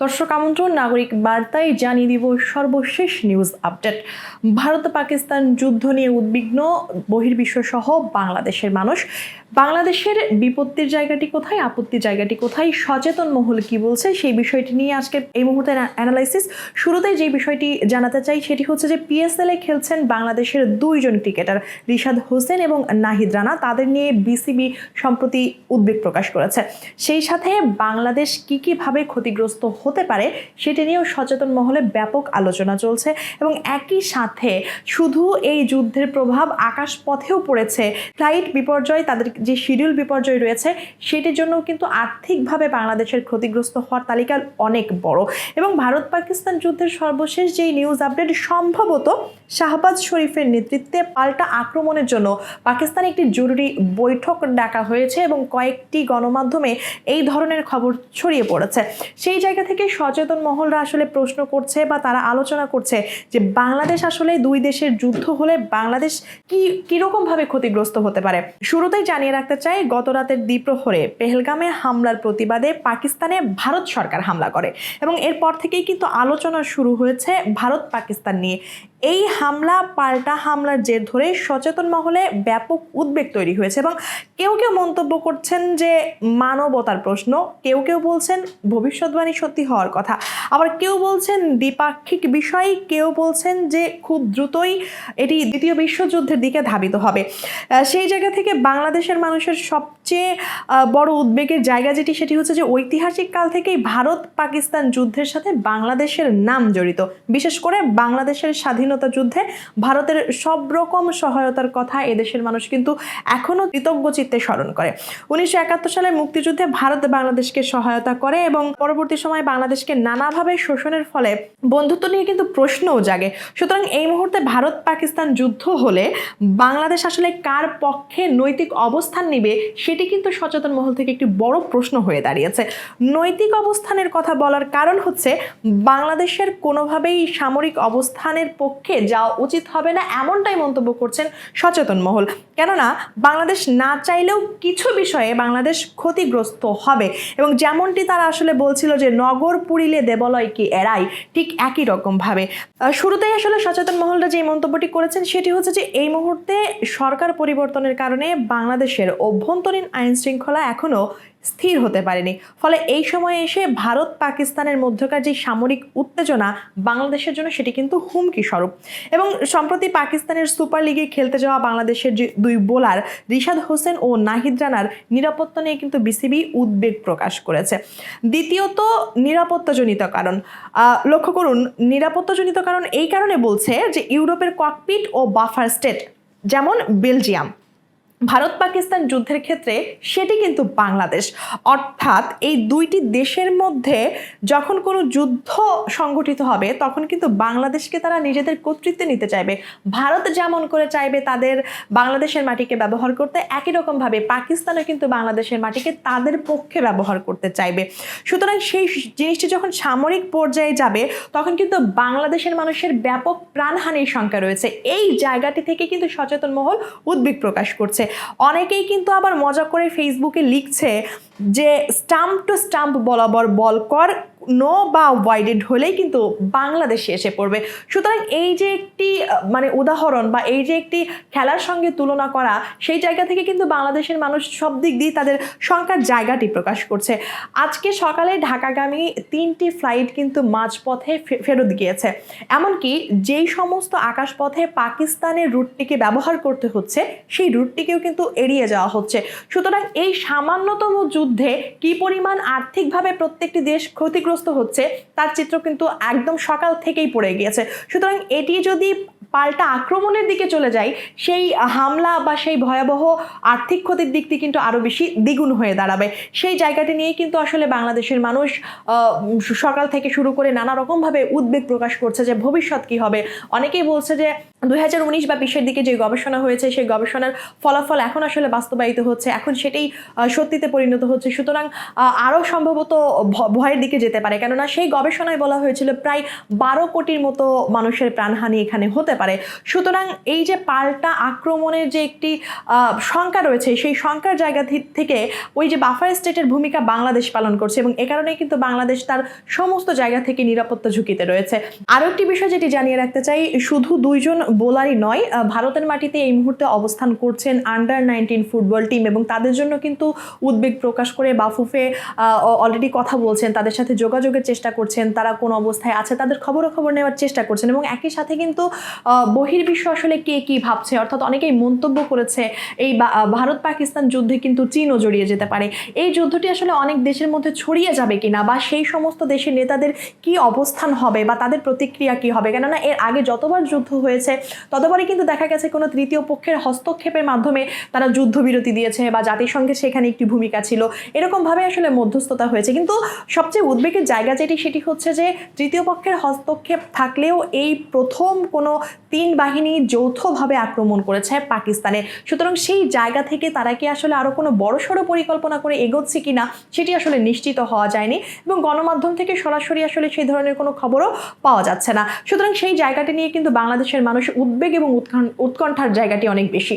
দর্শক আমন্ত্রণ নাগরিক বার্তায় জানিয়ে দিব সর্বশেষ নিউজ আপডেট। ভারত পাকিস্তান যুদ্ধ নিয়ে উদ্বিগ্ন বহির্বিশ্ব সহ বাংলাদেশের মানুষ। বাংলাদেশের বিপত্তির জায়গাটি কোথায়, আপত্তির জায়গাটি কোথায়, সচেতন মহল কি বলছে সেই বিষয়টি নিয়ে আজকে এই মুহূর্তে অ্যানালাইসিস। শুরুতেই যে বিষয়টি জানাতে চাই সেটি হচ্ছে যে পিএসএল এ খেলছেন বাংলাদেশের দুইজন ক্রিকেটার রিশাদ হোসেন এবং নাহিদ রানা। তাদের নিয়ে বিসিবি সম্প্রতি উদ্বেগ প্রকাশ করেছে। সেই সাথে বাংলাদেশ কিভাবে ক্ষতিগ্রস্ত হতে পারে সেটি নিয়েও সচেতন মহলে ব্যাপক আলোচনা চলছে এবং একই সাথে শুধু এই যুদ্ধের প্রভাব আকাশপথেও পড়েছে। ফ্লাইট বিপর্যয়, তাদের যে শিডিউল বিপর্যয় রয়েছে সেটির জন্য কিন্তু আর্থিকভাবে বাংলাদেশের ক্ষতিগ্রস্ত হওয়ার তালিকা অনেক বড়। এবং ভারত পাকিস্তান যুদ্ধের সর্বশেষ যেই নিউজ আপডেট, সম্ভবত শাহবাজ শরীফের নেতৃত্বে পাল্টা আক্রমণের জন্য পাকিস্তানে একটি জরুরি বৈঠক ডাকা হয়েছে এবং কয়েকটি গণমাধ্যমে এই ধরনের খবর ছড়িয়ে পড়েছে। সেই জায়গা থেকে সচেতন মহলরা আসলে প্রশ্ন করছে বা তারা আলোচনা করছে যে বাংলাদেশ আসলে দুই দেশের যুদ্ধ হলে বাংলাদেশ কিরকম ভাবে ক্ষতিগ্রস্ত হতে পারে। শুরুতেই জানিয়ে রাখতে চাই, গত রাতের দ্বিপ্রহরে পেহেলগামে হামলার প্রতিবাদে পাকিস্তানে ভারত সরকার হামলা করে এবং এরপর থেকেই কিন্তু আলোচনা শুরু হয়েছে ভারত পাকিস্তান নিয়ে। এই হামলা পাল্টা হামলার জের ধরে সচেতন মহলে ব্যাপক উদ্বেগ তৈরি হয়েছে এবং কেউ কেউ মন্তব্য করছেন যে মানবতার প্রশ্ন, কেউ কেউ বলছেন ভবিষ্যৎবাণী সত্যি হওয়ার কথা, আবার কেউ বলছেন দ্বিপাক্ষিক বিষয়, কেউ বলছেন যে খুব দ্রুতই এটি দ্বিতীয় বিশ্বযুদ্ধের দিকে ধাবিত হবে। সেই জায়গা থেকে বাংলাদেশের মানুষের সবচেয়ে বড় উদ্বেগের জায়গা সেটি হচ্ছে যে ঐতিহাসিক কাল থেকেই ভারত পাকিস্তান যুদ্ধের সাথে বাংলাদেশের নাম জড়িত। বিশেষ করে বাংলাদেশের স্বাধীনতা যুদ্ধে ভারতের সব রকম সহায়তার কথা এদেশের মানুষ কিন্তু এখনো কৃতজ্ঞ চিত্তে স্মরণ করে। 1971 সালের মুক্তিযুদ্ধে ভারত বাংলাদেশকে সহায়তা করে এবং পরবর্তী সময়ে বাংলাদেশকে নানাভাবে শোষণের ফলে বন্ধুত্ব নিয়ে কিন্তু প্রশ্নও জাগে। সুতরাং এই মুহূর্তে ভারত পাকিস্তান যুদ্ধ হলে বাংলাদেশ আসলে কার পক্ষে নৈতিক অবস্থান নিবে সেটি কিন্তু সচেতন মহল থেকে একটি বড় প্রশ্ন হয়ে দাঁড়িয়েছে। নৈতিক অবস্থানের কথা বলার কারণ হচ্ছে বাংলাদেশের কোনোভাবেই সামরিক অবস্থানের পক্ষে যাওয়া উচিত হবে না, এমনটাই মন্তব্য করছেন সচেতন মহল। কেননা বাংলাদেশ না চাইলেও কিছু বিষয়ে বাংলাদেশ ক্ষতিগ্রস্ত হবে এবং যেমনটি তারা আসলে বলছিল যে নগর পুরিলে দেবালয় কি এড়াই, ঠিক একই রকম ভাবে শুরুতেই আসলে সচেতন মহলরা যে মন্তব্যটি করেছেন সেটি হচ্ছে যে এই মুহূর্তে সরকার পরিবর্তনের কারণে বাংলাদেশের অভ্যন্তরীণ আইন শৃঙ্খলা এখনো স্থির হতে পারেনি। ফলে এই সময়ে এসে ভারত পাকিস্তানের মধ্যকার যে সামরিক উত্তেজনা বাংলাদেশের জন্য সেটি কিন্তু হুমকি স্বরূপ। এবং সম্প্রতি পাকিস্তানের সুপার লিগে খেলতে যাওয়া বাংলাদেশের যে দুই বোলার রিশাদ হোসেন ও নাহিদ রানার নিরাপত্তা নিয়ে কিন্তু বিসিবি উদ্বেগ প্রকাশ করেছে। দ্বিতীয়ত নিরাপত্তাজনিত কারণ, লক্ষ্য করুন, নিরাপত্তাজনিত কারণ এই কারণে বলছে যে ইউরোপের ককপিট ও বাফার স্টেট যেমন বেলজিয়াম ভারত পাকিস্তান যুদ্ধের ক্ষেত্রে সেটি কিন্তু বাংলাদেশ। অর্থাৎ এই দুইটি দেশের মধ্যে যখন কোনো যুদ্ধ সংগঠিত হবে তখন কিন্তু বাংলাদেশকে তারা নিজেদের কর্তৃত্বে নিতে চাইবে। ভারত যেমন করে চাইবে তাদের বাংলাদেশের মাটিকে ব্যবহার করতে, একই রকমভাবে পাকিস্তানও কিন্তু বাংলাদেশের মাটিকে তাদের পক্ষে ব্যবহার করতে চাইবে। সুতরাং সেই জিনিসটি যখন সামরিক পর্যায়ে যাবে তখন কিন্তু বাংলাদেশের মানুষের ব্যাপক প্রাণহানির শঙ্কা রয়েছে। এই জায়গাটি থেকে কিন্তু সচেতন মহল উদ্বেগ প্রকাশ করছে। অনেকেই কিন্তু আবার মজা করে ফেসবুকে লিখছে যে স্টাম্প টু স্টাম্প বরাবর বল কর, নো বা ওয়াইডেড হলেই কিন্তু বাংলাদেশে এসে পড়বে। সুতরাং এই যে একটি উদাহরণ বা এই যে একটি খেলার সঙ্গে তুলনা করা, সেই জায়গা থেকে কিন্তু বাংলাদেশের মানুষ সব দিক দিয়ে তাদের শঙ্কার জায়গাটি প্রকাশ করছে। আজকে সকালে ঢাকাগামী 3টি ফ্লাইট কিন্তু মাঝপথে ফেরত গিয়েছে। এমনকি যেই সমস্ত আকাশপথে পাকিস্তানের রুটটিকে ব্যবহার করতে হচ্ছে সেই রুটটিকেও কিন্তু এড়িয়ে যাওয়া হচ্ছে। সুতরাং এই সামান্যতম যুদ্ধে কি পরিমাণ আর্থিকভাবে প্রত্যেকটি দেশ ক্ষতিগ্রস্ত হচ্ছে তার চিত্র কিন্তু একদম সকাল থেকেই পড়ে গিয়েছে। সুতরাং এটি যদি পাল্টা আক্রমণের দিকে চলে যায়, সেই হামলা বা সেই ভয়াবহ আর্থিক ক্ষতির দিকটি কিন্তু আরো বেশি দ্বিগুণ হয়ে দাঁড়াবে। সেই জায়গাটি নিয়ে কিন্তু আসলে বাংলাদেশের মানুষ সকাল থেকে শুরু করে নানা রকমভাবে উদ্বেগ প্রকাশ করছে যে ভবিষ্যৎ কি হবে। অনেকেই বলছে যে 2019 বা 20 দিকে যে গবেষণা হয়েছে সেই গবেষণার ফলাফল এখন আসলে বাস্তবায়িত হচ্ছে, এখন সেটাই সত্যিতে পরিণত হচ্ছে। সুতরাং আরও সম্ভবত ভয়ের দিকে যেতে পারে, কেননা সেই গবেষণায় বলা হয়েছিল প্রায় 12 কোটির মতো মানুষের প্রাণহানি এখানে হতে পারে। পারে। সুতরাং এই যে পাল্টা আক্রমণের যে একটি শঙ্কা রয়েছে, সেই শঙ্কার জায়গা থেকে ওই যে বাফার স্টেটের ভূমিকা বাংলাদেশ পালন করছে এবং এ কারণে কিন্তু বাংলাদেশ তার সমস্ত জায়গা থেকে নিরাপত্তা ঝুঁকিতে রয়েছে। আরও একটি বিষয় যেটি জানিয়ে রাখতে চাই, শুধু দুইজন বোলারই নয়, ভারতের মাটিতে এই মুহূর্তে অবস্থান করছেন আন্ডার-19 ফুটবল টিম এবং তাদের জন্য কিন্তু উদ্বেগ প্রকাশ করে বাফুফে অলরেডি কথা বলছেন, তাদের সাথে যোগাযোগের চেষ্টা করছেন, তারা কোন অবস্থায় আছে তাদের খবর নেওয়ার চেষ্টা করছেন এবং একই সাথে কিন্তু বহির্বিশ্ব আসলে কে কি ভাবছে, অর্থাৎ অনেকেই মন্তব্য করেছে এই ভারত পাকিস্তান যুদ্ধে কিন্তু চীনও জড়িয়ে যেতে পারে। এই যুদ্ধটি আসলে অনেক দেশের মধ্যে ছড়িয়ে যাবে কিনা বা সেই সমস্ত দেশের নেতাদের কি অবস্থান হবে বা তাদের প্রতিক্রিয়া কি হবে, কেননা এর আগে যতবার যুদ্ধ হয়েছে ততবারই কিন্তু দেখা গেছে কোনো তৃতীয় পক্ষের হস্তক্ষেপের মাধ্যমে তারা যুদ্ধবিরতি দিয়েছে বা জাতিসংঘের সেখানে একটি ভূমিকা ছিল, এরকমভাবে আসলে মধ্যস্থতা হয়েছে। কিন্তু সবচেয়ে উদ্বেগের জায়গা সেটি হচ্ছে যে তৃতীয় পক্ষের হস্তক্ষেপ থাকলেও এই প্রথম কোনো 3 বাহিনী যৌথভাবে আক্রমণ করেছে পাকিস্তানে। সুতরাং সেই জায়গা থেকে তারা কি আসলে আরও কোনো বড়সড় পরিকল্পনা করে এগোচ্ছে কিনা সেটি আসলে নিশ্চিত হওয়া যায়নি এবং গণমাধ্যম থেকে সরাসরি আসলে সেই ধরনের কোনো খবরও পাওয়া যাচ্ছে না। সুতরাং সেই জায়গাটি নিয়ে কিন্তু বাংলাদেশের মানুষ উদ্বেগ এবং উৎকণ্ঠার জায়গাটি অনেক বেশি।